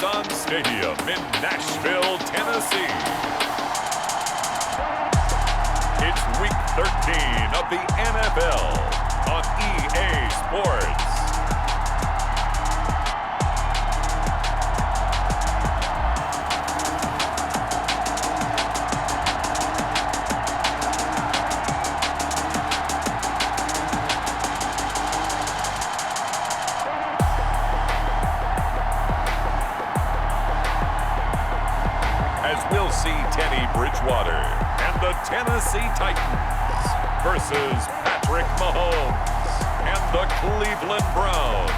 Nissan Stadium in Nashville, Tennessee. It's Week 13 of the NFL on EA Sports. We'll see Teddy Bridgewater and the Tennessee Titans versus Patrick Mahomes and the Cleveland Browns.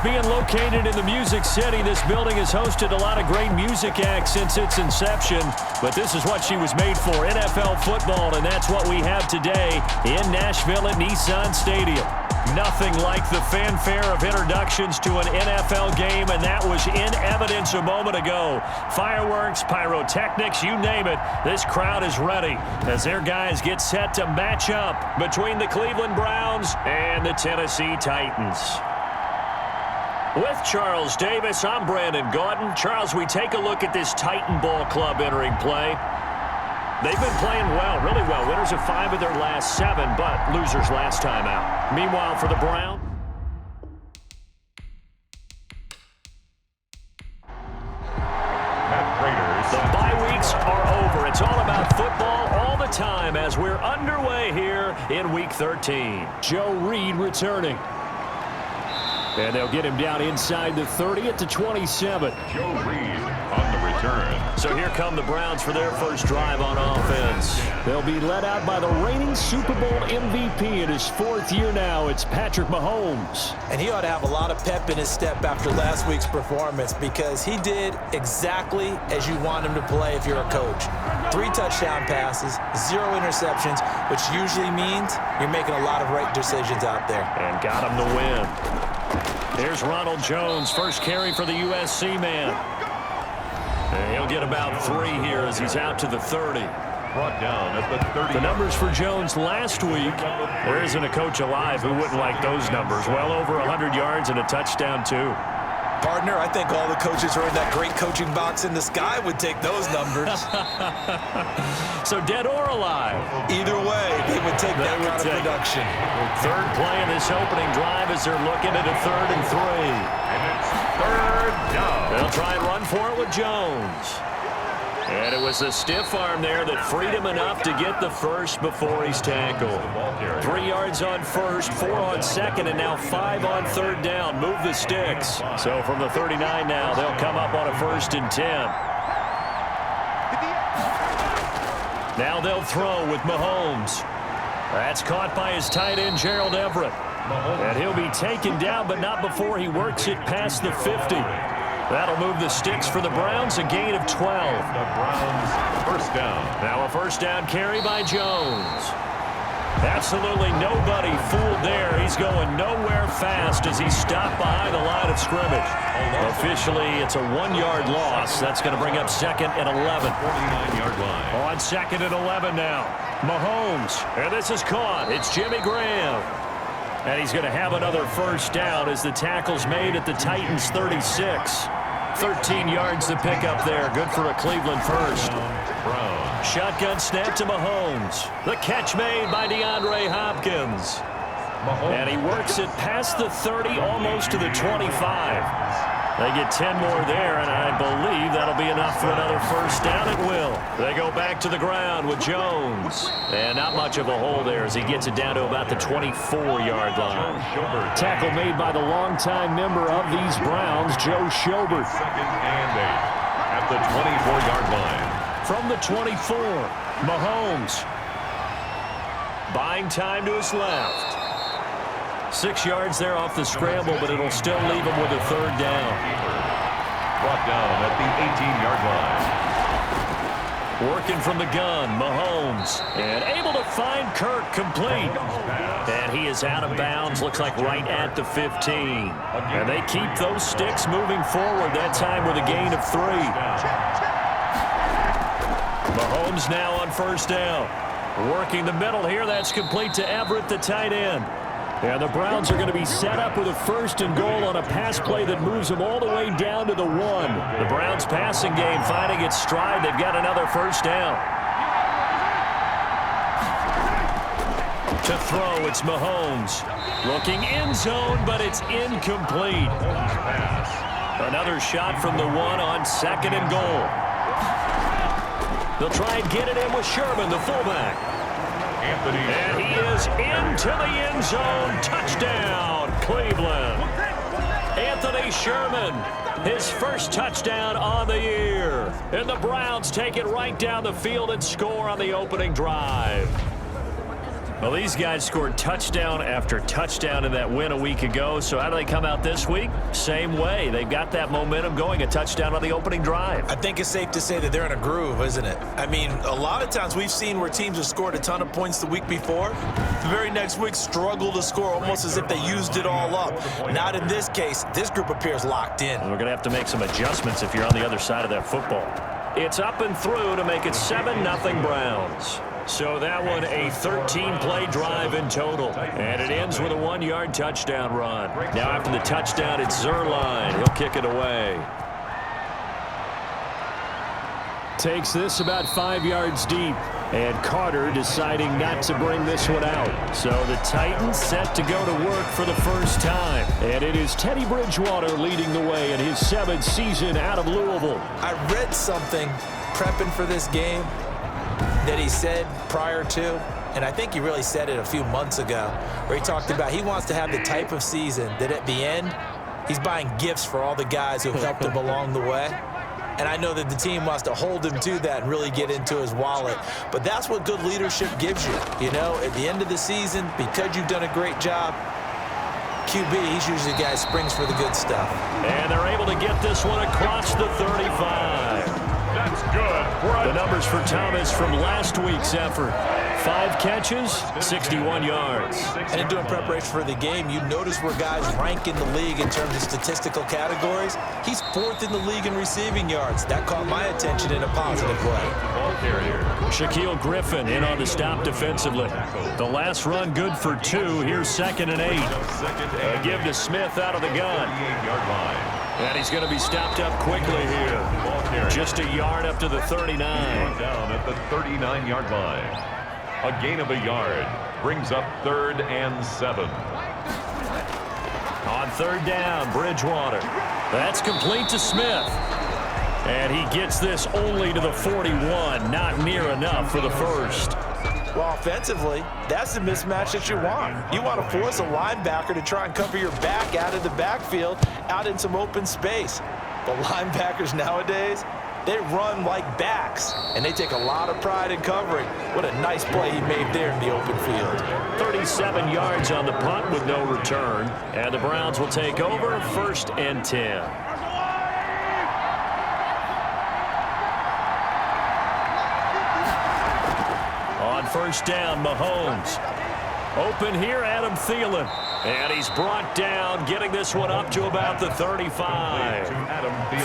Being located in the Music City, this building has hosted a lot of great music acts since its inception, but this is what she was made for, NFL football, and that's what we have today in Nashville at Nissan Stadium. Nothing like the fanfare of introductions to an NFL game, and that was in evidence a moment ago. Fireworks, pyrotechnics, you name it, this crowd is ready as their guys get set to match up between the Cleveland Browns and the Tennessee Titans. With Charles Davis, I'm Brandon Gaudin. Charles, we take a look at this Titan Ball Club entering play. They've been playing well, really well. Winners of 5 of their last 7, but losers last time out. Meanwhile, for the Browns, the bye weeks are over. It's all about football all the time as we're underway here in Week 13. Joe Reed returning. And they'll get him down inside the 30 at the 27. Joe Reed on the return. So here come the Browns for their first drive on offense. They'll be led out by the reigning Super Bowl MVP in his 4th year now. It's Patrick Mahomes. And he ought to have a lot of pep in his step after last week's performance because he did exactly as you want him to play if you're a coach. 3 touchdown passes, 0 interceptions, which usually means you're making a lot of right decisions out there. And got him the win. Here's Ronald Jones, first carry for the USC man. And he'll get about 3 here as he's out to the 30. Brought down at the 30. The numbers for Jones last week, there isn't a coach alive who wouldn't like those numbers. Well over 100 yards and a touchdown, too. Partner, I think all the coaches who are in that great coaching box in the sky would take those numbers. So dead or alive? Either way, they would take that kind of production. Third play in this opening drive as they're looking at a 3rd and 3. And it's 3rd down. They'll try and run for it with Jones. And it was a stiff arm there that freed him enough to get the first before he's tackled. 3 yards on first, 4 on second, and now 5 on 3rd down. Move the sticks. So from the 39 now, they'll come up on a 1st and 10. Now they'll throw with Mahomes. That's caught by his tight end, Gerald Everett. And he'll be taken down, but not before he works it past the 50. That'll move the sticks for the Browns, a gain of 12. The Browns first down. Now a first down carry by Jones. Absolutely nobody fooled there. He's going nowhere fast as he's stopped behind the line of scrimmage. Officially, it's a 1-yard loss. That's going to bring up 2nd and 11. 49-yard line. On 2nd and 11 now. Mahomes. And this is caught. It's Jimmy Graham. And he's going to have another first down as the tackle's made at the Titans' 36. 13 yards to pick up there. Good for a Cleveland first. Shotgun snap to Mahomes. The catch made by DeAndre Hopkins. And he works it past the 30, almost to the 25. They get 10 more there, and I believe that'll be enough for another first down. It will. They go back to the ground with Jones. And not much of a hole there as he gets it down to about the 24-yard line. Tackle made by the longtime member of these Browns, Joe Schobert. 2nd and 8 at the 24-yard line. From the 24, Mahomes. Buying time to his left. 6 yards there off the scramble, but it'll still leave him with a 3rd down. Brought down at the 18-yard line. Working from the gun, Mahomes. And able to find Kirk complete. And he is out of bounds, looks like right at the 15. And they keep those sticks moving forward, that time with a gain of 3. Mahomes now on first down. Working the middle here, that's complete to Everett, the tight end. And the Browns are going to be set up with a 1st and goal on a pass play that moves them all the way down to the 1. The Browns passing game finding its stride. They've got another 1st down. To throw, it's Mahomes. Looking end zone, but it's incomplete. Another shot from the 1 on 2nd and goal. They'll try and get it in with Sherman, the fullback. And he is into the end zone. Touchdown, Cleveland. Anthony Sherman, his 1st touchdown on the year. And the Browns take it right down the field and score on the opening drive. Well, these guys scored touchdown after touchdown in that win a week ago. So how do they come out this week? Same way. They've got that momentum going, a touchdown on the opening drive. I think it's safe to say that they're in a groove, isn't it? I mean, a lot of times we've seen where teams have scored a ton of points the week before. The very next week struggle to score almost as if they used it all up. Not in this case. This group appears locked in. And we're going to have to make some adjustments if you're on the other side of that football. It's up and through to make it 7-0 Browns. So that one a 13-play drive in total. And it ends with a 1-yard touchdown run. Now after the touchdown, it's Zerline. He'll kick it away. Takes this about 5 yards deep. And Carter deciding not to bring this one out. So the Titans set to go to work for the first time. And it is Teddy Bridgewater leading the way in his 7th season out of Louisville. I read something prepping for this game that he said prior to, and I think he really said it a few months ago, where he talked about he wants to have the type of season that at the end, he's buying gifts for all the guys who have helped him along the way. And I know that the team wants to hold him to that and really get into his wallet. But that's what good leadership gives you. You know, at the end of the season, because you've done a great job, QB, he's usually the guy who springs for the good stuff. And they're able to get this one across the 35. That's good. The numbers for Thomas from last week's effort. 5 catches, 61 yards. And in doing preparation for the game, you notice where guys rank in the league in terms of statistical categories. He's 4th in the league in receiving yards. That caught my attention in a positive way. Shaquille Griffin in on the stop defensively. The last run good for 2. Here's 2nd and 8. A give to Smith out of the gun. And he's going to be stopped up quickly here. Just a yard up to the 39. Down at the 39-yard line. A gain of a yard brings up 3rd and 7. On 3rd down, Bridgewater. That's complete to Smith. And he gets this only to the 41. Not near enough for the first. Well, offensively, that's the mismatch that you want. You want to force a linebacker to try and cover your back out of the backfield, out in some open space. But linebackers nowadays, they run like backs, and they take a lot of pride in covering. What a nice play he made there in the open field. 37 yards on the punt with no return. And the Browns will take over 1st and 10. On 1st down, Mahomes. Open here, Adam Thielen. And he's brought down, getting this one up to about the 35.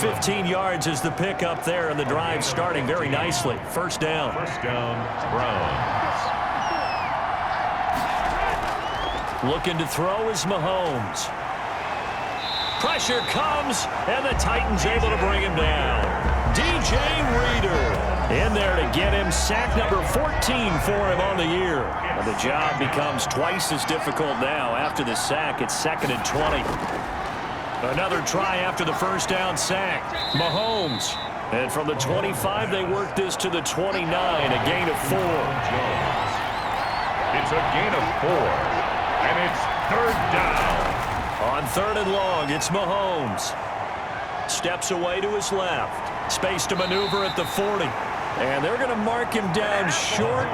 15 yards is the pickup there, and the drive starting very nicely. 1st down. 1st down, Browns. Looking to throw is Mahomes. Pressure comes, and the Titans able to bring him down. DJ Reader in there to get him sack number 14 for him on the year. And the job becomes twice as difficult now. After the sack, it's 2nd and 20. Another try after the 1st down sack. Mahomes. And from the 25, they work this to the 29, a gain of 4. It's a gain of 4, and it's 3rd down. On 3rd and long, it's Mahomes. Steps away to his left. Space to maneuver at the 40. And they're going to mark him down short,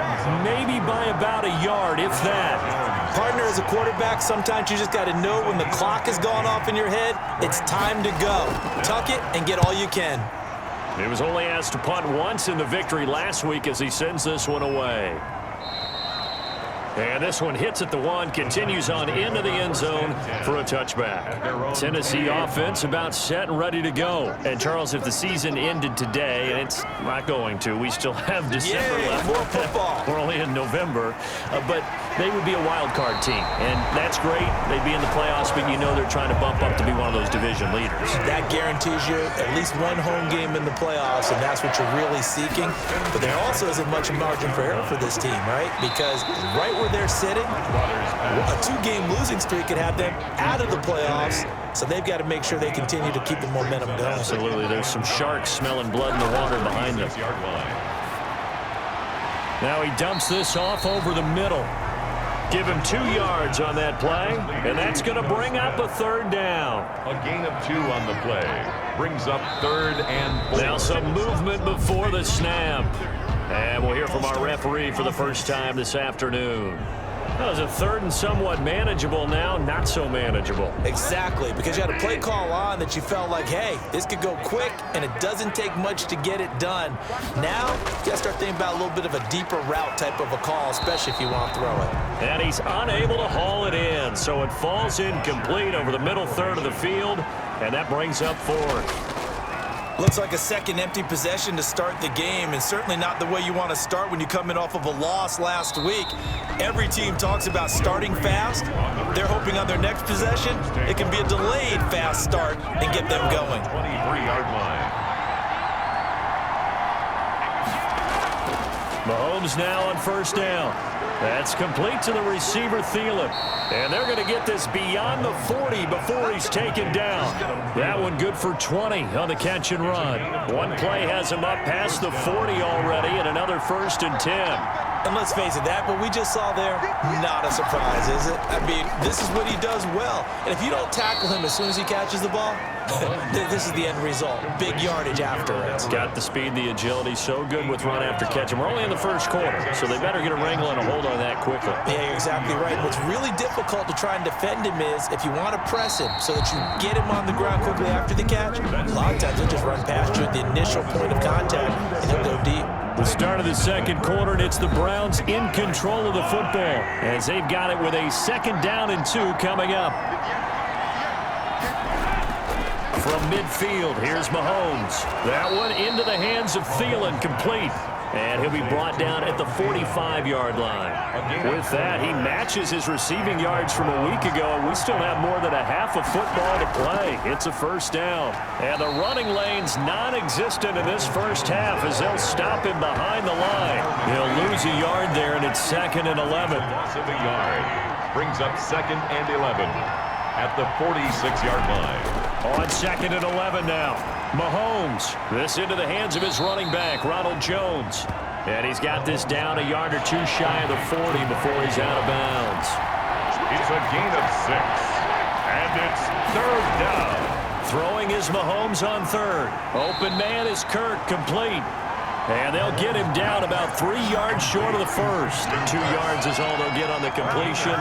maybe by about a yard, if that. Partner, as a quarterback, sometimes you just got to know when the clock has gone off in your head, it's time to go. Tuck it and get all you can. He was only asked to punt once in the victory last week as he sends this one away. And this one hits at the 1, continues on into the end zone for a touchback. Tennessee offense about set and ready to go. And, Charles, if the season ended today, and it's not going to, we still have December left. More football. We're only in November. But they would be a wild card team, and that's great. They'd be in the playoffs, but you know they're trying to bump up to be one of those division leaders. That guarantees you at least one home game in the playoffs, and that's what you're really seeking. But there also isn't much margin for error for this team, right? Because right where they're sitting, a 2-game losing streak could have them out of the playoffs, so they've got to make sure they continue to keep the momentum going. Absolutely. There's some sharks smelling blood in the water behind them. Now he dumps this off over the middle. Give him 2 yards on that play, and that's going to bring up a 3rd down. A gain of 2 on the play. Brings up 3rd and 4. Now some movement before the snap. And we'll hear from our referee for the first time this afternoon. That was a 3rd and somewhat manageable, now not so manageable. Exactly, because you had a play call on that you felt like, hey, this could go quick, and it doesn't take much to get it done. Now, you got to start thinking about a little bit of a deeper route type of a call, especially if you want to throw it. And he's unable to haul it in, so it falls incomplete over the middle third of the field, and that brings up 4th. Looks like a second empty possession to start the game, and certainly not the way you want to start when you come in off of a loss last week. Every team talks about starting fast. They're hoping on their next possession, it can be a delayed fast start and get them going. 23-yard line. Mahomes now on 1st down. That's complete to the receiver, Thielen. And they're going to get this beyond the 40 before he's taken down. That one good for 20 on the catch and run. One play has him up past the 40 already, and another 1st and 10. And let's face it, that what we just saw there, not a surprise, is it? I mean, this is what he does well. And if you don't tackle him as soon as he catches the ball, this is the end result. Big yardage after it. Got the speed, the agility, so good with run after catch. And we're only in the 1st quarter, so they better get a wrangle and a hold on that quickly. Yeah, you're exactly right. What's really difficult to try and defend him is if you want to press him so that you get him on the ground quickly after the catch, a lot of times he'll just run past you at the initial point of contact, and he'll go deep. The start of the 2nd quarter, and it's the Browns in control of the football as they've got it with a 2nd down and 2 coming up. From midfield, here's Mahomes. That one into the hands of Thielen, complete. And he'll be brought down at the 45-yard line. With that, he matches his receiving yards from a week ago, and we still have more than a half of football to play. It's a 1st down. And the running lane's non-existent in this 1st half as they'll stop him behind the line. He'll lose a yard there, and it's 2nd and 11. Loss of a yard. Brings up 2nd and 11 at the 46-yard line. On 2nd and 11 now. Mahomes. This into the hands of his running back, Ronald Jones. And he's got this down a yard or 2 shy of the 40 before he's out of bounds. It's a gain of 6. And it's 3rd down. Throwing is Mahomes on 3rd. Open man is Kirk, complete. And they'll get him down about 3 yards short of the 1st. 2 yards is all they'll get on the completion.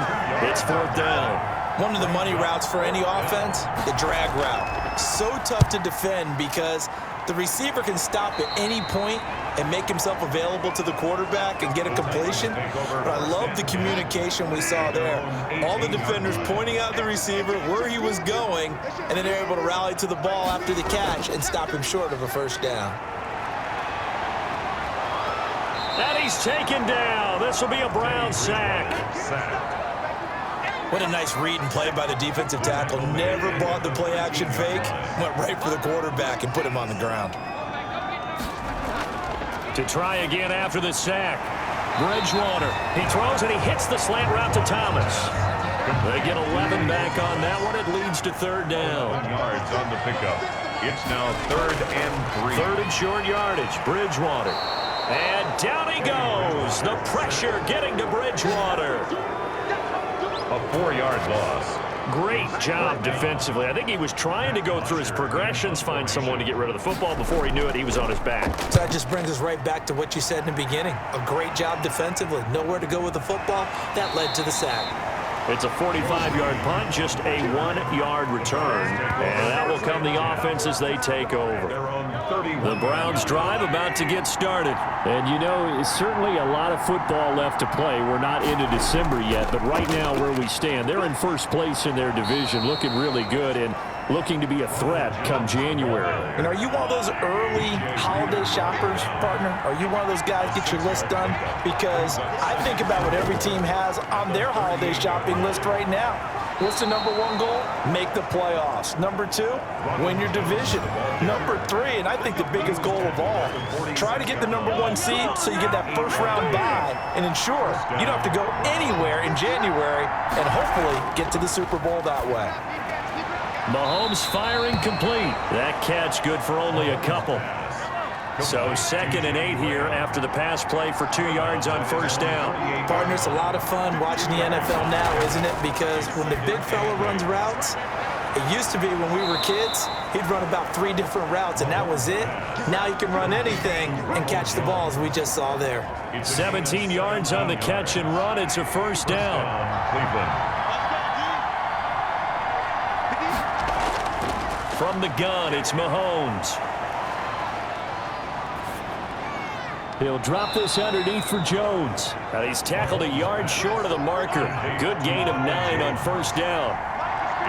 It's 4th down. One of the money routes for any offense, the drag route. So tough to defend because the receiver can stop at any point and make himself available to the quarterback and get a completion. But I love the communication we saw there. All the defenders pointing out the receiver, where he was going, and then they're able to rally to the ball after the catch and stop him short of a 1st down. And he's taken down. This will be a Brown sack. What a nice read and play by the defensive tackle. Never bought the play-action fake. Went right for the quarterback and put him on the ground. To try again after the sack. Bridgewater. He throws and he hits the slant route to Thomas. They get 11 back on that one. It leads to 3rd down. 1 yards on the pickup. It's now 3rd and 3. 3rd and short yardage. Bridgewater. And down he goes. The pressure getting to Bridgewater. A 4-yard loss. Great job defensively. I think he was trying to go through his progressions, find someone to get rid of the football. Before he knew it, he was on his back. So that just brings us right back to what you said in the beginning. A great job defensively. Nowhere to go with the football. That led to the sack. It's a 45-yard punt, just a 1-yard return. And that will come the offense as they take over. The Browns drive about to get started. And, you know, it's certainly a lot of football left to play. We're not into December yet, but right now where we stand, they're in first place in their division, looking really good and looking to be a threat come January. And are you one of those early holiday shoppers, partner? Are you one of those guys get your list done? Because I think about what every team has on their holiday shopping list right now. What's the number one goal? Make the playoffs. Number 2, win your division. Number 3, and I think the biggest goal of all, try to get the number 1 seed so you get that first round bye and ensure you don't have to go anywhere in January and hopefully get to the Super Bowl that way. Mahomes firing complete. That catch good for only a couple. So 2nd and 8 here after the pass play for 2 yards on first down. Partner, it's a lot of fun watching the NFL now, isn't it? Because when the big fella runs routes, it used to be when we were kids, he'd run about 3 different routes, and that was it. Now you can run anything and catch the ball, as we just saw there. 17 yards on the catch and run. It's a first down. Cleveland. From the gun, it's Mahomes. He'll drop this underneath for Jones. He's tackled a yard short of the marker. Good gain of 9 on first down.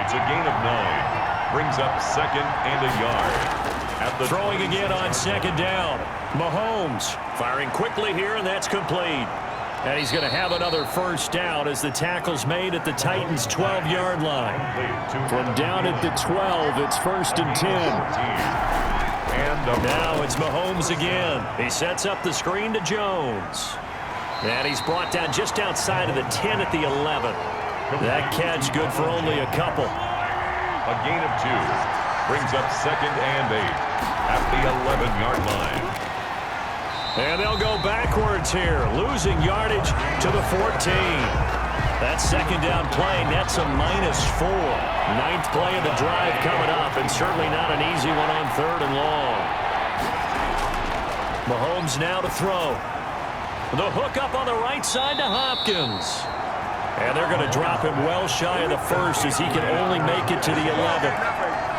It's a gain of 9. Brings up 2nd and a yard. Throwing again on 2nd down. Mahomes firing quickly here, and that's complete. And he's going to have another first down as the tackle's made at the Titans' 12-yard line. From down at the 12, it's 1st and 10. Now it's Mahomes again. He sets up the screen to Jones. And he's brought down just outside of the 10 at the 11. That catch good for only a couple. A gain of 2. Brings up 2nd and 8 at the 11-yard line. And they'll go backwards here, losing yardage to the 14. That 2nd down play nets a -4. 9th play of the drive coming up, and certainly not an easy one on 3rd and long. Mahomes now to throw. The hook up on the right side to Hopkins. And they're going to drop him well shy of the 1st as he can only make it to the 11th.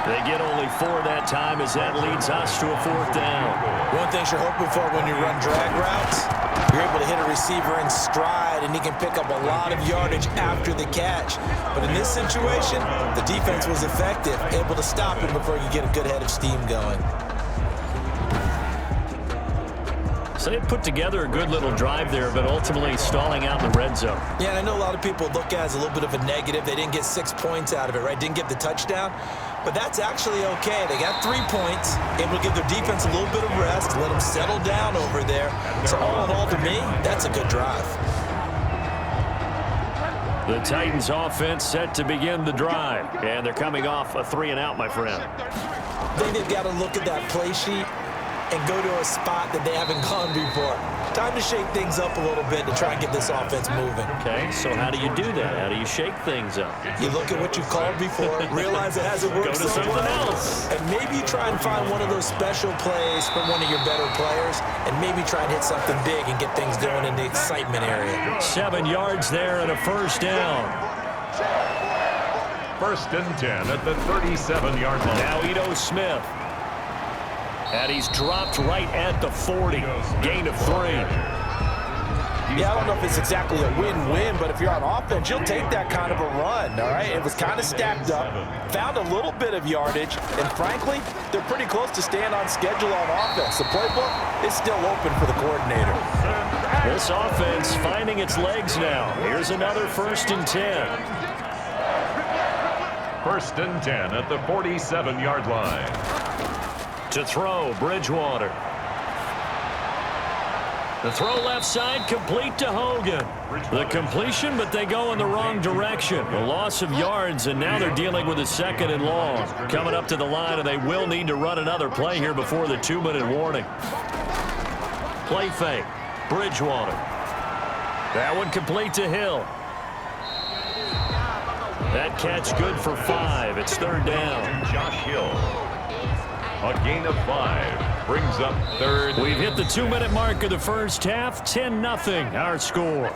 They get only 4 that time as that leads us to a 4th down. One thing you're hoping for when you run drag routes, you're able to hit a receiver in stride, and he can pick up a lot of yardage after the catch. But in this situation, the defense was effective, able to stop him before you get a good head of steam going. So they put together a good little drive there, but ultimately stalling out in the red zone. Yeah, and I know a lot of people look at it as a little bit of a negative. They didn't get 6 points out of it, right? Didn't get the touchdown. But that's actually okay. They got 3 points, able to give their defense a little bit of rest, let them settle down over there. So all in all, to me, that's a good drive. The Titans offense set to begin the drive, and they're coming off a 3-and-out, my friend. I think they've got to look at that play sheet and go to a spot that they haven't gone before. Time to shake things up a little bit to try and get this offense moving. Okay, so how do you do that? How do you shake things up? You look at what you've called before, realize it hasn't worked Go to something else. And maybe you try and find one of those special plays from one of your better players, and maybe try and hit something big and get things going in the excitement area. 7 yards there and a first down. 1st and 10 at the 37-yard line. Now Ito Smith. And he's dropped right at the 40. Gain of 3. Yeah, I don't know if it's exactly a win-win, but if you're on offense, you'll take that kind of a run, all right? It was kind of stacked up, found a little bit of yardage, and frankly, they're pretty close to staying on schedule on offense. The playbook is still open for the coordinator. This offense finding its legs now. Here's another 1st and 10. 1st and 10 at the 47-yard line. To throw, Bridgewater. The throw left side, complete to Hogan. The completion, but they go in the wrong direction. A loss of yards, and now they're dealing with a 2nd and long. Coming up to the line, and they will need to run another play here before the 2-minute warning. Play fake, Bridgewater. That one complete to Hill. That catch good for 5. It's 3rd down. Josh Hill. A gain of 5 brings up 3rd. We've hit the 2-minute mark of the first half. 10-0 our score.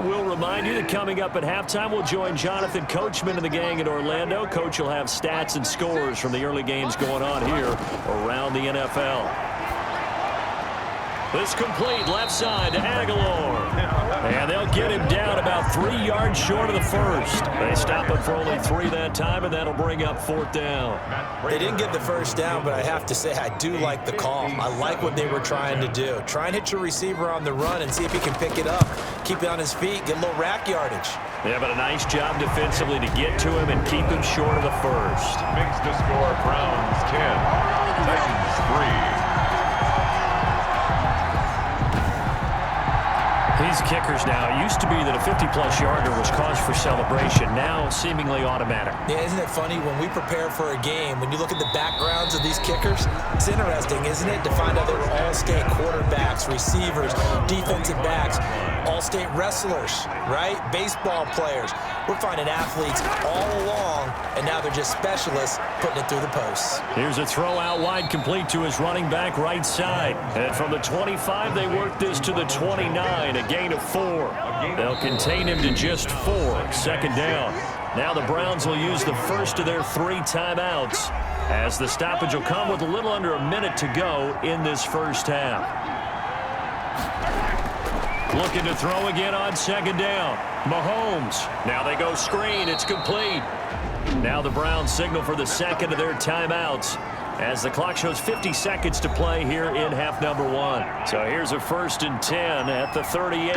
And we'll remind you that coming up at halftime, we'll join Jonathan Coachman and the gang in Orlando. Coach will have stats and scores from the early games going on here around the NFL. This complete left side to Aguilar. And they'll get him down about 3 yards short of the first. They stop him for only 3 that time, and that'll bring up 4th down. They didn't get the first down, but I have to say I do like the call. I like what they were trying to do. Try and hit your receiver on the run and see if he can pick it up. Keep it on his feet, get a little rack yardage. Yeah, but a nice job defensively to get to him and keep him short of the first. Makes the score Browns 10, Titans 3. These kickers now, it used to be that a 50-plus yarder was cause for celebration. Now, seemingly automatic. Yeah, isn't it funny when we prepare for a game, when you look at the backgrounds of these kickers, it's interesting, isn't it, to find out they were all-state quarterbacks, receivers, defensive backs, all-state wrestlers, right? Baseball players. We're finding athletes all along, and now they're just specialists putting it through the posts. Here's a throw out wide, complete to his running back right side. And from the 25, they work this to the 29, a gain of 4. They'll contain him to just 4. 2nd down. Now the Browns will use the first of their 3 timeouts, as the stoppage will come with a little under a minute to go in this first half. Looking to throw again on 2nd down. Mahomes. Now they go screen. It's complete. Now the Browns signal for the second of their timeouts, as the clock shows 50 seconds to play here in half number 1. So here's a 1st and 10 at the 38.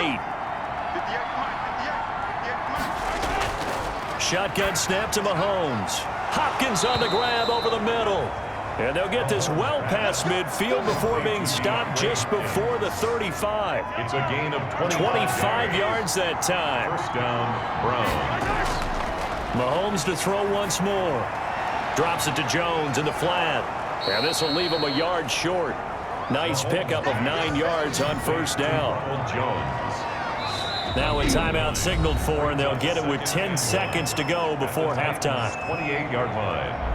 Shotgun snap to Mahomes. Hopkins on the grab over the middle. And they'll get this well past midfield before being stopped just before the 35. It's a gain of 25 yards that time. 1st down, Browns. Mahomes to throw once more. Drops it to Jones in the flat. And this will leave him a yard short. Nice pickup of 9 yards on 1st down. Jones. Now a timeout signaled for, and they'll get it with 10 seconds to go before halftime. 28-yard line.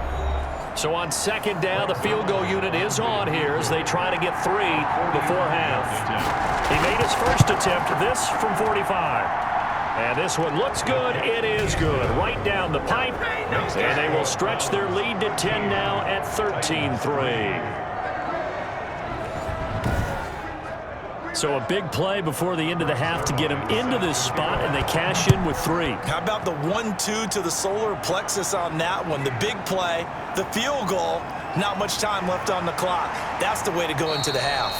So on 2nd down, the field goal unit is on here as they try to get 3 before half. He made his first attempt, this from 45. And this one looks good. It is good. Right down the pipe. And they will stretch their lead to 10 now at 13-3. So a big play before the end of the half to get him into this spot, and they cash in with 3. How about the 1-2 to the solar plexus on that one? The big play, the field goal, not much time left on the clock. That's the way to go into the half.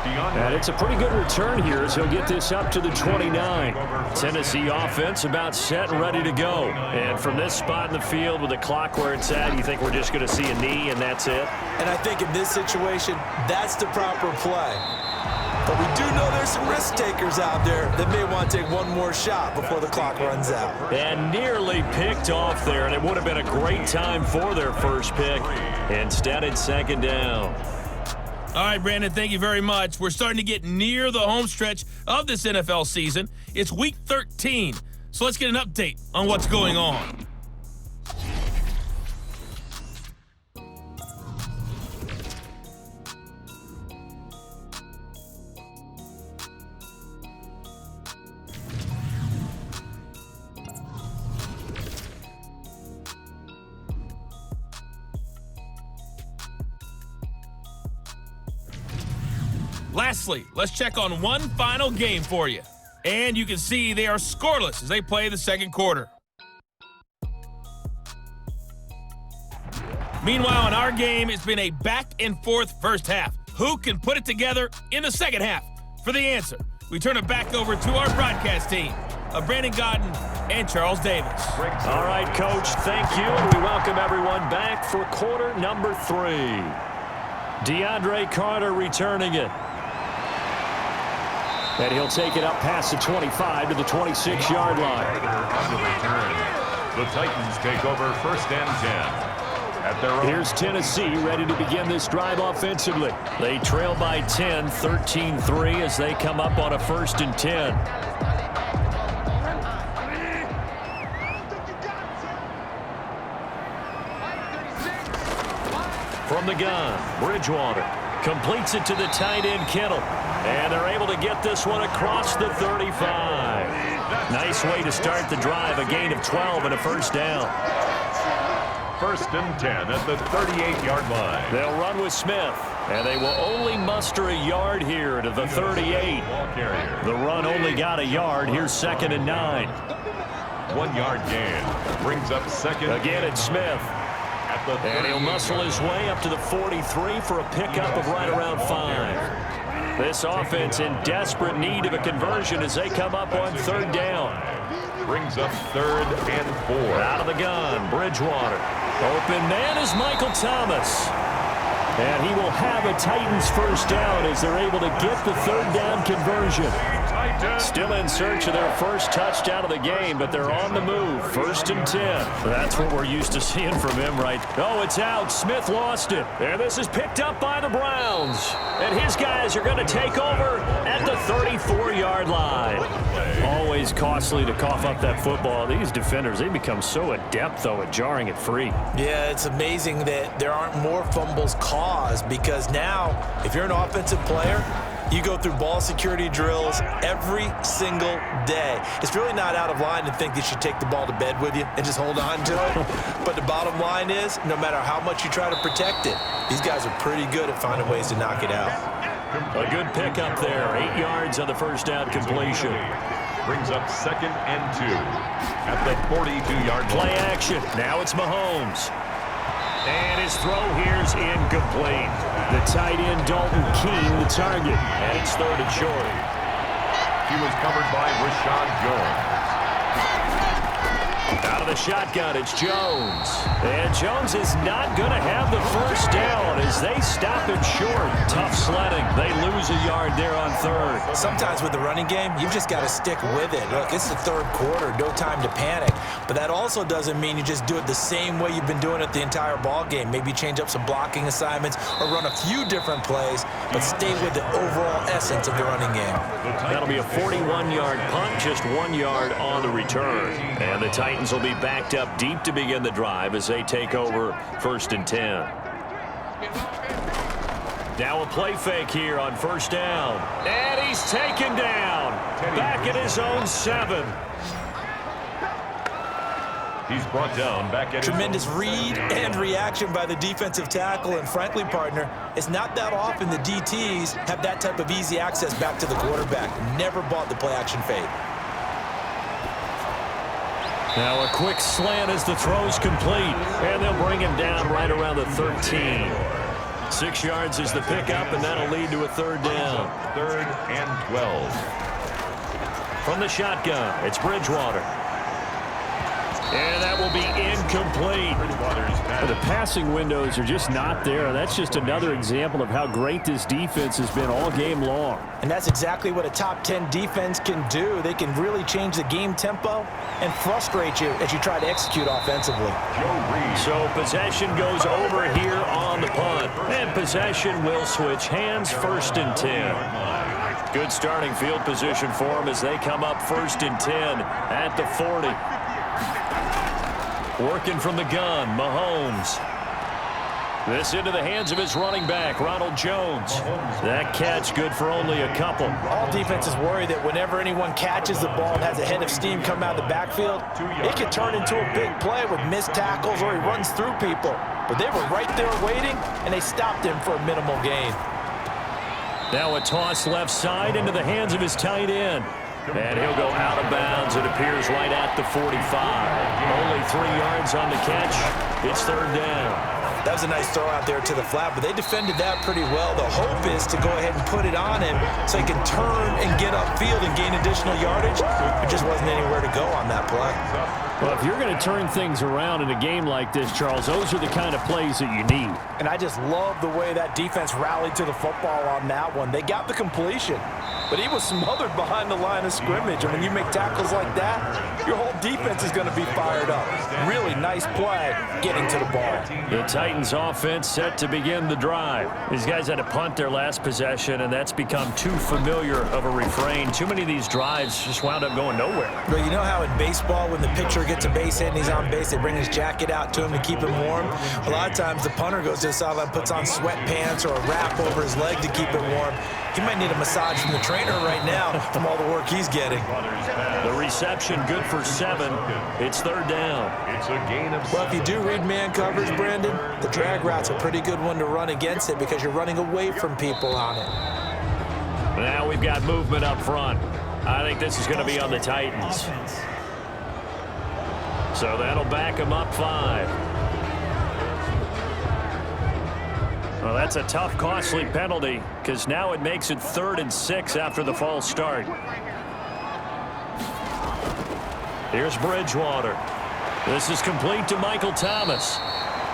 And it's a pretty good return here as he'll get this up to the 29. Tennessee offense about set and ready to go. And from this spot in the field with the clock where it's at, you think we're just going to see a knee and that's it? And I think in this situation, that's the proper play. But we do know there's some risk takers out there that may want to take one more shot before the clock runs out. And nearly picked off there, and it would have been a great time for their first pick. Instead, it's 2nd down. All right, Brandon, thank you very much. We're starting to get near the home stretch of this NFL season. It's Week 13, so let's get an update on what's going on. Lastly, let's check on one final game for you. And you can see they are scoreless as they play the 2nd quarter. Meanwhile, in our game, it's been a back-and-forth first half. Who can put it together in the 2nd half? For the answer, we turn it back over to our broadcast team of Brandon Godden and Charles Davis. All right, Coach, thank you, and we welcome everyone back for quarter number 3. DeAndre Carter returning it. And he'll take it up past the 25 to the 26-yard line. On the return. The Titans take over 1st and 10. At their Here's Tennessee ready to begin this drive offensively. They trail by 10, 13-3 as they come up on a 1st and 10. From the gun, Bridgewater. Completes it to the tight end, Kittle. And they're able to get this one across the 35. Nice way to start the drive. A gain of 12 and a first down. 1st and 10 at the 38-yard line. They'll run with Smith. And they will only muster a yard here to the 38. The run only got a yard. Here's 2nd and 9. 1 yard gain. Brings up 2nd. Again, it's Smith. And he'll muscle his way up to the 43 for a pickup of right around 5. This offense in desperate need of a conversion as they come up on 3rd down. Brings up 3rd and 4. Out of the gun, Bridgewater. Open man is Michael Thomas. And he will have a Titans first down as they're able to get the 3rd down conversion. Still in search of their first touchdown of the game, but they're on the move. 1st and 10. That's what we're used to seeing from him, right? Oh, it's out. Smith lost it. And this is picked up by the Browns. And his guys are going to take over at the 34-yard line. Always costly to cough up that football. These defenders, they become so adept, though, at jarring it free. Yeah, it's amazing that there aren't more fumbles caused because now, if you're an offensive player, you go through ball security drills every single day. It's really not out of line to think that you should take the ball to bed with you and just hold on to it. But the bottom line is, no matter how much you try to protect it, these guys are pretty good at finding ways to knock it out. A good pickup there. 8 yards on the first down completion. Brings up 2nd and 2 at the 42-yard line. Play action. Now it's Mahomes. And his throw here's incomplete. The tight end, Dalton Keene, the target. And it's 3rd and short. He was covered by Rashad Jones. Out of the shotgun, it's Jones. And Jones is not going to have the first down as they stop him short. Tough sledding. They lose a yard there on 3rd. Sometimes with the running game, you've just got to stick with it. Look, it's the 3rd quarter, no time to panic. But that also doesn't mean you just do it the same way you've been doing it the entire ball game. Maybe change up some blocking assignments or run a few different plays, but stay with the overall essence of the running game. That'll be a 41-yard punt, just 1 yard on the return. And the Titans will be backed up deep to begin the drive as they take over 1st and 10. Now a play fake here on 1st down. And he's taken down. Back at his own 7. He's brought down back at Tremendous read and reaction by the defensive tackle. And frankly, partner, it's not that often the DTs have that type of easy access back to the quarterback. Never bought the play action fake. Now a quick slant as the throw's complete. And they'll bring him down right around the 13. 6 yards is the pickup, and that'll lead to a 3rd down. 3rd and 12. From the shotgun, it's Bridgewater. And that will be incomplete. The passing windows are just not there. That's just another example of how great this defense has been all game long. And that's exactly what a top 10 defense can do. They can really change the game tempo and frustrate you as you try to execute offensively. So possession goes over here on the punt. And possession will switch hands. 1st and 10. Good starting field position for them as they come up 1st and 10 at the 40. Working from the gun, Mahomes. This into the hands of his running back, Ronald Jones. That catch good for only a couple. All defenses worry that whenever anyone catches the ball and has a head of steam come out of the backfield, it could turn into a big play with missed tackles or he runs through people. But they were right there waiting, and they stopped him for a minimal gain. Now a toss left side into the hands of his tight end. And he'll go out of bounds, it appears, right at the 45. Only 3 yards on the catch. It's 3rd down. That was a nice throw out there to the flat, but they defended that pretty well. The hope is to go ahead and put it on him so he can turn and get upfield and gain additional yardage. There just wasn't anywhere to go on that play. Well, if you're going to turn things around in a game like this, Charles, those are the kind of plays that you need. And I just love the way that defense rallied to the football on that one. They got the completion, but he was smothered behind the line of scrimmage. And when you make tackles like that, your whole defense is going to be fired up. Really nice play getting to the ball. The Titans offense set to begin the drive. These guys had to punt their last possession, and that's become too familiar of a refrain. Too many of these drives just wound up going nowhere. But you know how in baseball, when the pitcher gets a base hit and he's on base, they bring his jacket out to him to keep him warm. A lot of times the punter goes to the sideline, puts on sweatpants or a wrap over his leg to keep it warm. He might need a massage from the trainer right now from all the work he's getting. The reception good for 7. It's third down. It's a gain of 7. Well, if you do read man coverage, Brandon, the drag route's a pretty good one to run against it because you're running away from people on it. Now we've got movement up front. I think this is going to be on the Titans. So that'll back them up 5. Well, that's a tough, costly penalty because now it makes it 3rd and 6 after the false start. Here's Bridgewater. This is complete to Michael Thomas.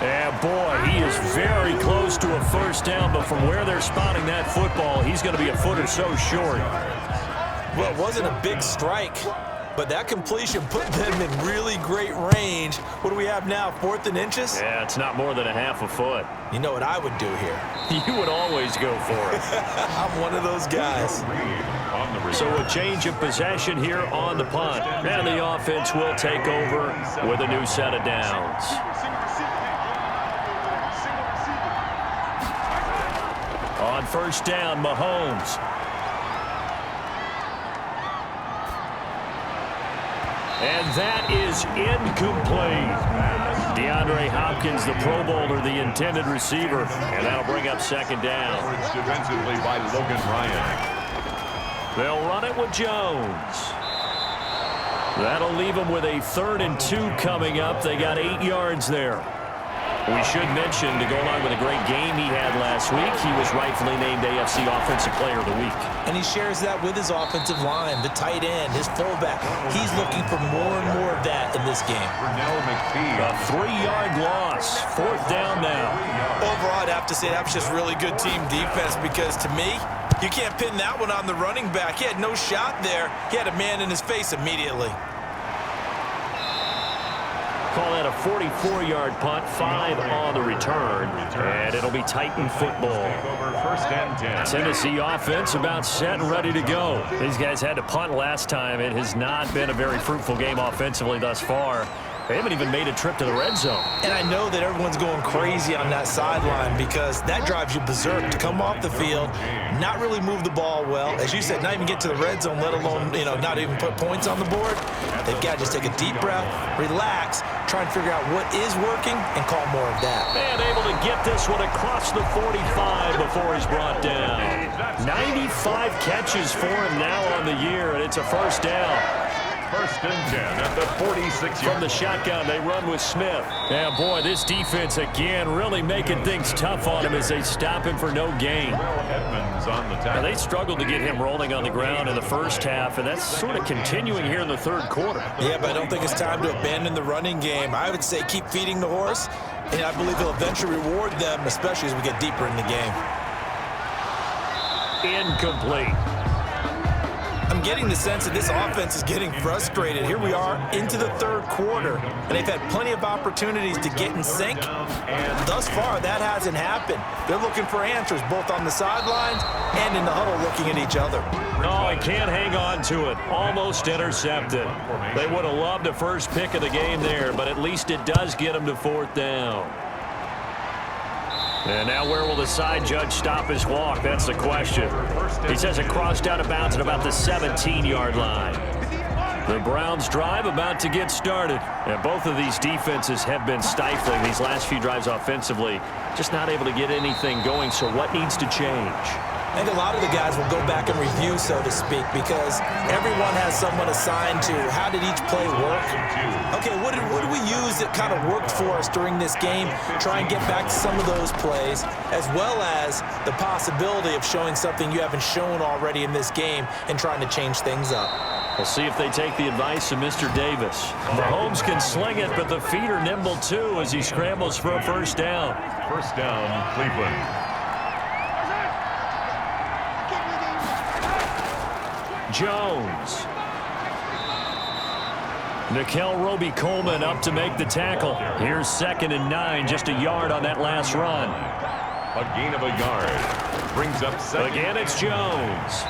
And boy, he is very close to a first down, but from where they're spotting that football, he's going to be a foot or so short. Well, it wasn't a big strike, but that completion put them in really great range. What do we have now, 4th and inches? Yeah, it's not more than a half a foot. You know what I would do here? You would always go for it. I'm one of those guys. So a change of possession here on the punt. And the offense will take over with a new set of downs. On first down, Mahomes. And that is incomplete. DeAndre Hopkins, the Pro Bowler, the intended receiver. And that'll bring up second down. Defensively by Logan Ryan. They'll run it with Jones. That'll leave them with a 3rd and 2 coming up. They got 8 yards there. We should mention, to go along with a great game he had last week, he was rightfully named AFC Offensive Player of the Week. And he shares that with his offensive line, the tight end, his fullback. He's looking for more and more of that in this game. A 3-yard loss. 4th down now. Overall, I'd have to say that was just really good team defense because, to me, you can't pin that one on the running back. He had no shot there. He had a man in his face immediately. Call that a 44-yard punt, 5 on the return, and it'll be Titan football. First and 10. Tennessee offense about set and ready to go. These guys had to punt last time. It has not been a very fruitful game offensively thus far. They haven't even made a trip to the red zone. And I know that everyone's going crazy on that sideline because that drives you berserk to come off the field, not really move the ball well. As you said, not even get to the red zone, let alone, not even put points on the board. They've got to just take a deep breath, relax, try and figure out what is working, and call more of that. And able to get this one across the 45 before he's brought down. 95 catches for him now on the year, and it's a first down. First and 10 at the 46-yard. From the shotgun, they run with Smith. Yeah, boy, this defense again really making things tough on him as they stop him for no gain. Edmonds on the tackle. Now, they struggled to get him rolling on the ground in the first half, and that's sort of continuing here in the third quarter. Yeah, but I don't think it's time to abandon the running game. I would say keep feeding the horse, and I believe he'll eventually reward them, especially as we get deeper in the game. Incomplete. I'm getting the sense that this offense is getting frustrated. Here we are into the third quarter, and they've had plenty of opportunities to get in sync. And thus far, that hasn't happened. They're looking for answers both on the sidelines and in the huddle looking at each other. No, he can't hang on to it. Almost intercepted. They would have loved a first pick of the game there, but at least it does get them to 4th down. And now where will the side judge stop his walk? That's the question. He says it crossed out of bounds at about the 17-yard line. The Browns drive about to get started. And both of these defenses have been stifling these last few drives offensively. Just not able to get anything going, so what needs to change? I think a lot of the guys will go back and review, so to speak, because everyone has someone assigned to how did each play work. Okay, what did we use that kind of worked for us during this game? Try and get back to some of those plays, as well as the possibility of showing something you haven't shown already in this game and trying to change things up. We'll see if they take the advice of Mr. Davis. Mahomes can sling it, but the feet are nimble too as he scrambles for a first down. First down, Cleveland. Jones. Nickel Roby-Coleman up to make the tackle. Here's 2nd and 9, just a yard on that last run. A gain of a yard. Brings up 2nd. Again, it's Jones.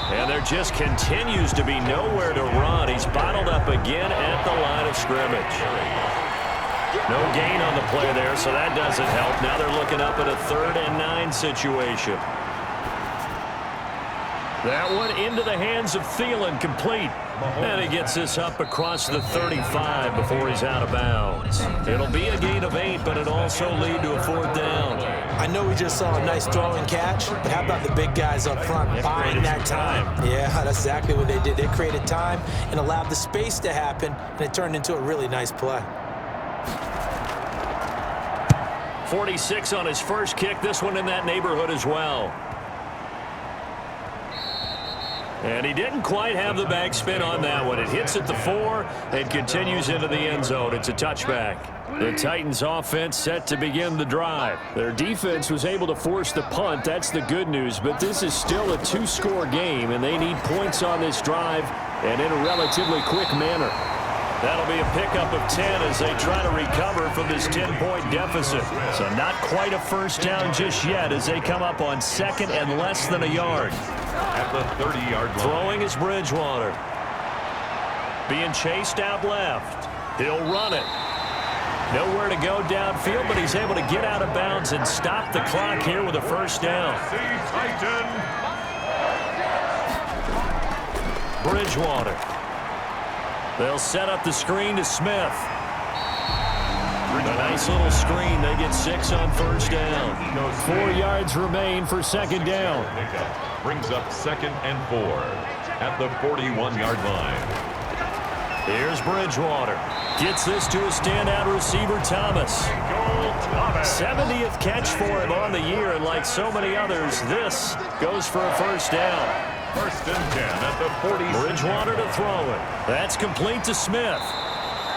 And there just continues to be nowhere to run. He's bottled up again at the line of scrimmage. No gain on the play there, so that doesn't help. Now they're looking up at a 3rd and 9 situation. That one into the hands of Thielen, complete. And he gets this up across the 35 before he's out of bounds. It'll be a gain of 8, but it'll also lead to a 4th down. I know we just saw a nice throwing catch, but how about the big guys up front buying that time? Yeah, that's exactly what they did. They created time and allowed the space to happen, and it turned into a really nice play. 46 on his first kick, this one in that neighborhood as well. And he didn't quite have the backspin on that one. It hits at the 4 and continues into the end zone. It's a touchback. The Titans offense set to begin the drive. Their defense was able to force the punt. That's the good news. But this is still a 2-score game, and they need points on this drive and in a relatively quick manner. That'll be a pickup of 10 as they try to recover from this 10-point deficit. So not quite a first down just yet as they come up on 2nd and less than a yard. At the 30-yard line. Throwing is Bridgewater. Being chased out left. He'll run it. Nowhere to go downfield, but he's able to get out of bounds and stop the clock here with a first down. Bridgewater. They'll set up the screen to Smith. A nice little screen. They get 6 on first down. 4 yards remain for 2nd down. Brings up 2nd and 4 at the 41-yard line. Here's Bridgewater. Gets this to a standout receiver, Thomas. 70th catch for him on the year, and like so many others, this goes for a first down. 1st and 10 at the 40. Bridgewater to throw it. That's complete to Smith.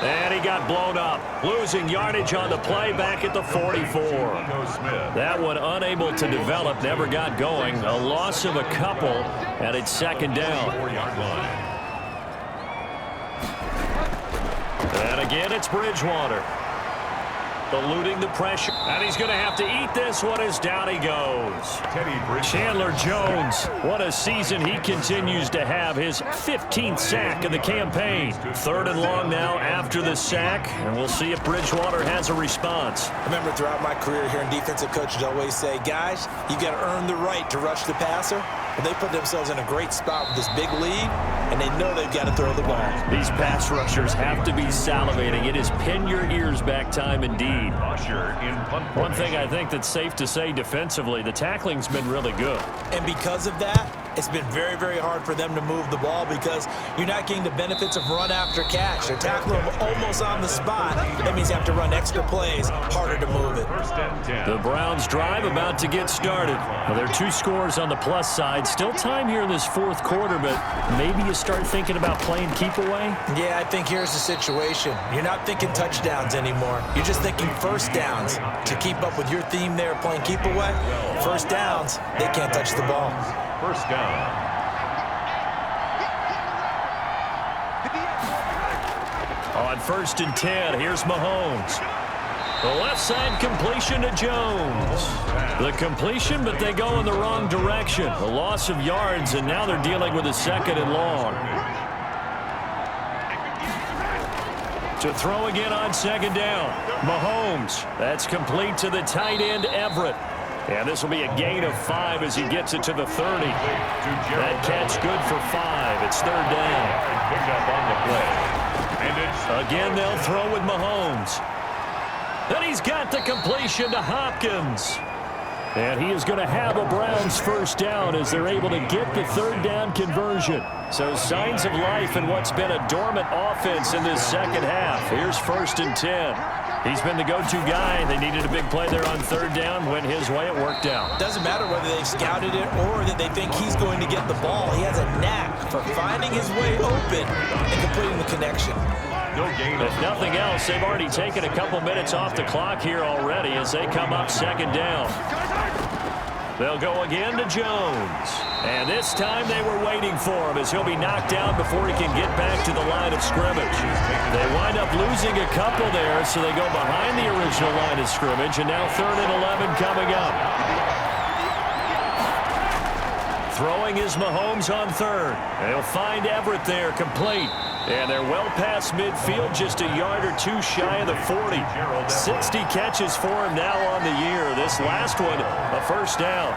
And he got blown up, losing yardage on the play back at the 44. That one unable to develop, never got going. A loss of a couple, and it's 2nd down. 4-yard line. And again, it's Bridgewater. Eluding the pressure. And he's going to have to eat this one as down he goes. Chandler Jones, what a season he continues to have. His 15th sack of the campaign. 3rd and long now after the sack. And we'll see if Bridgewater has a response. I remember throughout my career here in defensive coaches always say, guys, you've got to earn the right to rush the passer. But they put themselves in a great spot with this big lead, and they know they've got to throw the ball. These pass rushers have to be salivating. It is pin your ears back time indeed. One thing I think that's safe to say defensively, the tackling's been really good. And because of that, it's been very, very hard for them to move the ball because you're not getting the benefits of run after catch. They're tackling them almost on the spot. That means you have to run extra plays, harder to move it. The Browns drive about to get started. Well, there are 2 scores on the plus side. Still time here in this 4th quarter, but maybe you start thinking about playing keep away? Yeah, I think here's the situation. You're not thinking touchdowns anymore. You're just thinking first downs. To keep up with your theme there, playing keep away, first downs, they can't touch the ball. First down. On 1st and 10, here's Mahomes. The left side completion to Jones. The completion, but they go in the wrong direction. A loss of yards, and now they're dealing with a 2nd and long. To throw again on 2nd down. Mahomes. That's complete to the tight end, Everett. And this will be a gain of 5 as he gets it to the 30. That catch good for 5. It's 3rd down. Picked up on the play. And it's again, they'll throw with Mahomes. Then he's got the completion to Hopkins. And he is going to have a Browns first down as they're able to get the 3rd down conversion. So signs of life in what's been a dormant offense in this 2nd half. Here's 1st and 10. He's been the go-to guy. They needed a big play there on 3rd down. Went his way. It worked out. Doesn't matter whether they've scouted it or that they think he's going to get the ball. He has a knack for finding his way open and completing the connection. no gain. If nothing else, they've already taken a couple minutes off the clock here already as they come up 2nd down. They'll go again to Jones. And this time they were waiting for him as he'll be knocked down before he can get back to the line of scrimmage. They wind up losing a couple there, so they go behind the original line of scrimmage, and now 3rd and 11 coming up. Throwing is Mahomes on third. They'll find Everett there, complete. And they're well past midfield, just a yard or two shy of the 40. 60 catches for him now on the year. This last one, a first down.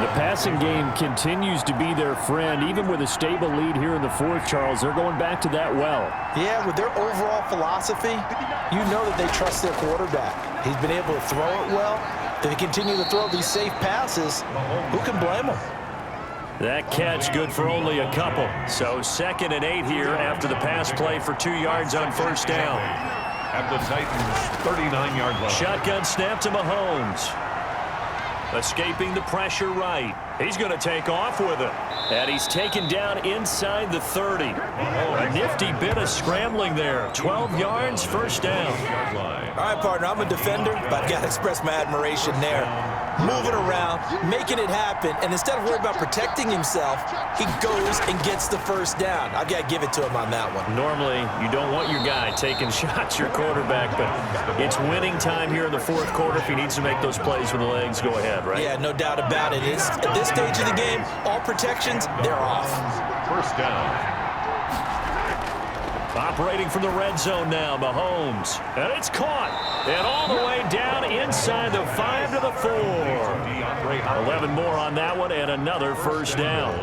The passing game continues to be their friend. Even with a stable lead here in the fourth, Charles, they're going back to that well. Yeah, with their overall philosophy, you know that they trust their quarterback. He's been able to throw it well. They continue to throw these safe passes. Who can blame them? That catch good for only a couple. So 2nd and 8 here after the pass play for 2 yards on first down. At the Titans' 39-yard line. Shotgun snap to Mahomes. Escaping the pressure right. He's going to take off with it. And he's taken down inside the 30. A nifty bit of scrambling there. 12 yards, first down. All right, partner, I'm a defender, but I've got to express my admiration there. Moving around, making it happen, and instead of worrying about protecting himself, he goes and gets the first down. I've got to give it to him on that one. Normally, you don't want your guy taking shots, your quarterback, but it's winning time here in the fourth quarter. If he needs to make those plays with the legs, go ahead, right? Yeah, no doubt about it. At this stage of the game, all protections, they're off. First down. Operating from the red zone now, Mahomes. And it's caught. And all the way down inside the 5 to the 4. 11 more on that one and another first down.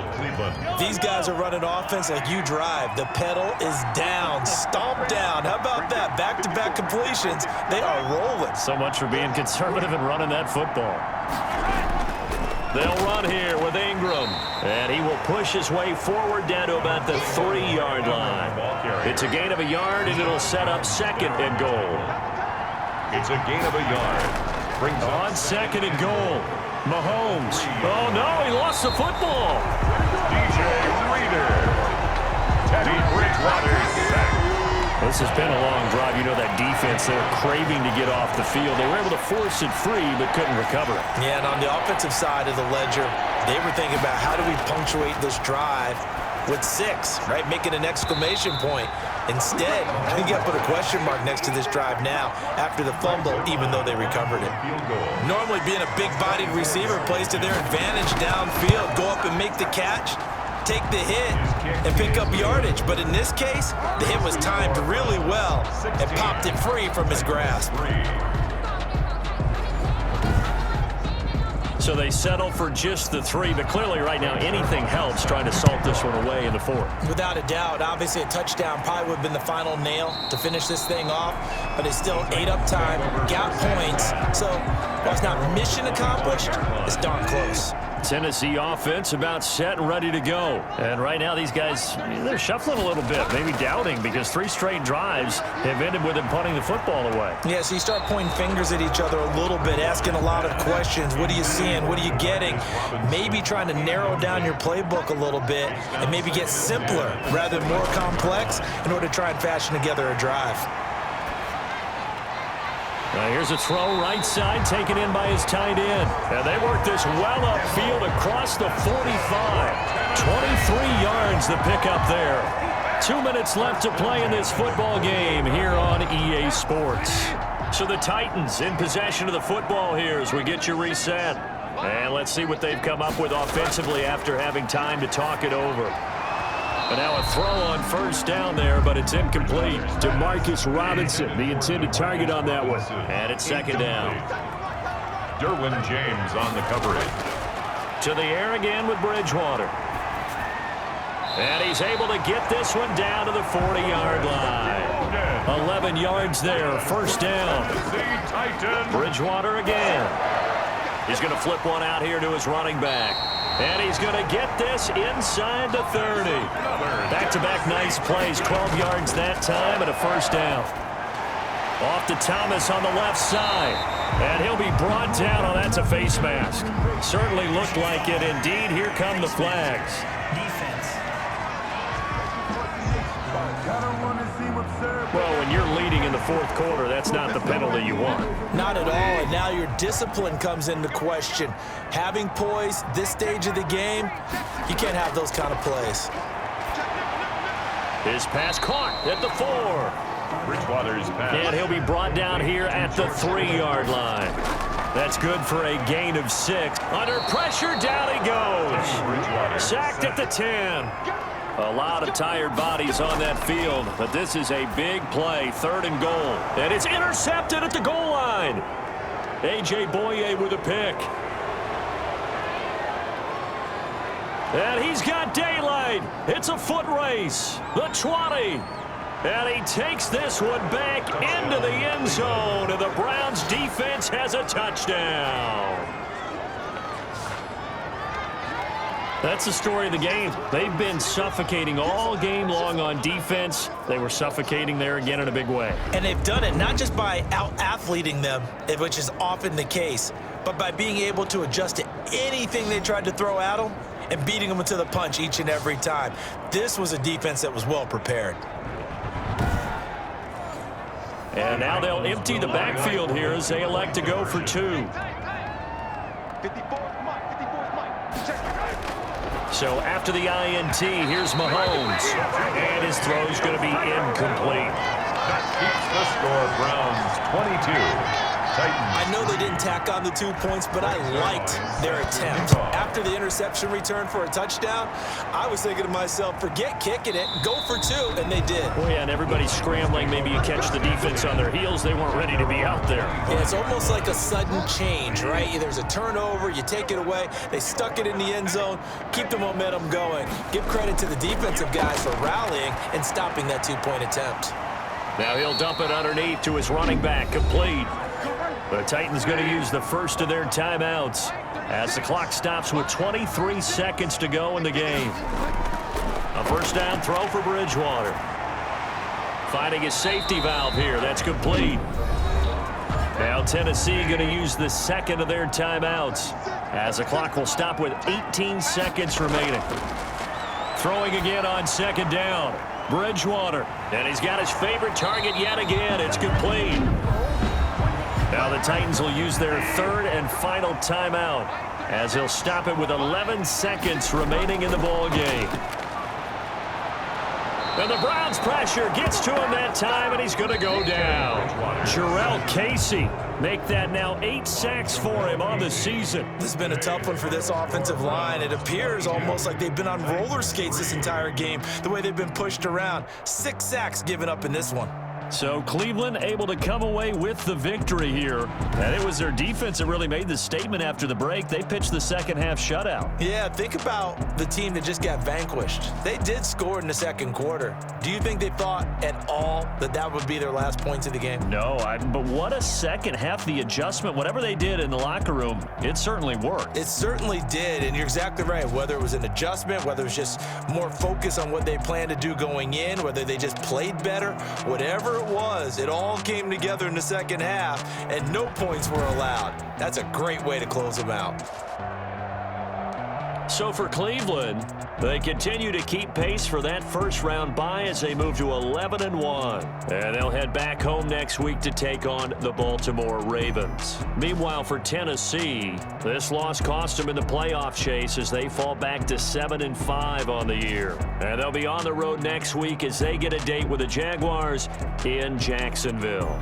These guys are running offense like you drive. The pedal is down, stomp down. How about that? Back-to-back completions. They are rolling. So much for being conservative and running that football. They'll run here with Ingram. And he will push his way forward down to about the 3-yard line. It's a gain of a yard, and it'll set up 2nd and goal. It's a gain of a yard. Brings on 2nd and goal. Mahomes. Oh, no, he lost the football. DJ Reader. Teddy Bridgewater sacked. This has been a long drive. You know that defense, they're craving to get off the field. They were able to force it free, but couldn't recover it. Yeah, and on the offensive side of the ledger, they were thinking about how do we punctuate this drive with 6, right? Making an exclamation point. Instead, I think you put a question mark next to this drive now after the fumble, even though they recovered it. Normally, being a big-bodied receiver plays to their advantage downfield. Go up and make the catch, take the hit, and pick up yardage. But in this case, the hit was timed really well and popped it free from his grasp. So they settle for just the 3, but clearly right now anything helps trying to salt this one away in the 4th. Without a doubt, obviously a touchdown probably would have been the final nail to finish this thing off, but it's still ate up time, got points, so while it's not mission accomplished, it's darn close. Tennessee offense about set and ready to go. And right now these guys, they're shuffling a little bit, maybe doubting, because 3 straight drives have ended with them punting the football away. Yeah, so you start pointing fingers at each other a little bit, asking a lot of questions. What are you seeing? What are you getting? Maybe trying to narrow down your playbook a little bit and maybe get simpler rather than more complex in order to try and fashion together a drive. Now here's a throw right side taken in by his tight end. And they work this well upfield across the 45. 23 yards the pickup there. 2 minutes left to play in this football game here on EA Sports. So the Titans in possession of the football here as we get you reset. And let's see what they've come up with offensively after having time to talk it over. And now a throw on first down there, but it's incomplete to Marcus Robinson, the intended target on that one. And it's 2nd down. Derwin James on the coverage. To the air again with Bridgewater. And he's able to get this one down to the 40-yard line. 11 yards there, first down. Bridgewater again. He's going to flip one out here to his running back. And he's going to get this inside the 30. Back-to-back nice plays, 12 yards that time and a first down. Off to Thomas on the left side. And he'll be brought down. Oh, that's a face mask. Certainly looked like it. Indeed, here come the flags. Well, when you're leading in the fourth quarter, that's not the penalty you want. Not at all, and now your discipline comes into question. Having poise this stage of the game, you can't have those kind of plays. His pass caught at the 4. Bridgewater's pass. And he'll be brought down here at the 3-yard line. That's good for a gain of 6. Under pressure, down he goes. Sacked at the 10. A lot of tired bodies on that field, but this is a big play, 3rd and goal. And it's intercepted at the goal line. A.J. Boye with a pick. And he's got daylight. It's a foot race. The 20. And he takes this one back into the end zone, and the Browns defense has a touchdown. That's the story of the game. They've been suffocating all game long on defense. They were suffocating there again in a big way. And they've done it not just by out-athleting them, which is often the case, but by being able to adjust to anything they tried to throw at them and beating them to the punch each and every time. This was a defense that was well prepared. And now they'll empty the backfield here as they elect to go for 2. So after the INT, here's Mahomes. And his throw's going to be incomplete. That keeps the score, Browns 22. Titans. I know they didn't tack on the 2 points, but I liked their attempt. After the interception return for a touchdown, I was thinking to myself, forget kicking it, go for 2, and they did. Oh, yeah, and everybody's scrambling. Maybe you catch the defense on their heels. They weren't ready to be out there. Yeah, it's almost like a sudden change, right? There's a turnover, you take it away, they stuck it in the end zone, keep the momentum going. Give credit to the defensive guys for rallying and stopping that 2-point attempt. Now he'll dump it underneath to his running back, complete. The Titans going to use the first of their timeouts as the clock stops with 23 seconds to go in the game. A first down throw for Bridgewater. Finding his safety valve here. That's complete. Now Tennessee going to use the second of their timeouts as the clock will stop with 18 seconds remaining. Throwing again on second down. Bridgewater. And he's got his favorite target yet again. It's complete. Now the Titans will use their third and final timeout as he'll stop it with 11 seconds remaining in the ball game. And the Browns pressure gets to him that time, and he's going to go down. Jarrell Casey make that now 8 sacks for him on the season. This has been a tough one for this offensive line. It appears almost like they've been on roller skates this entire game, the way they've been pushed around. 6 sacks given up in this one. So Cleveland able to come away with the victory here. And it was their defense that really made the statement after the break. They pitched the second half shutout. Yeah, think about the team that just got vanquished. They did score in the second quarter. Do you think they thought at all that that would be their last points of the game? No, but what a second half. The adjustment, whatever they did in the locker room, it certainly worked. It certainly did, and you're exactly right. Whether it was an adjustment, whether it was just more focus on what they planned to do going in, whether they just played better, whatever it was, it all came together in the second half, and no points were allowed. That's a great way to close them out. So for Cleveland, they continue to keep pace for that first-round bye as they move to 11-1. And they'll head back home next week to take on the Baltimore Ravens. Meanwhile, for Tennessee, this loss cost them in the playoff chase as they fall back to 7-5 on the year. And they'll be on the road next week as they get a date with the Jaguars in Jacksonville.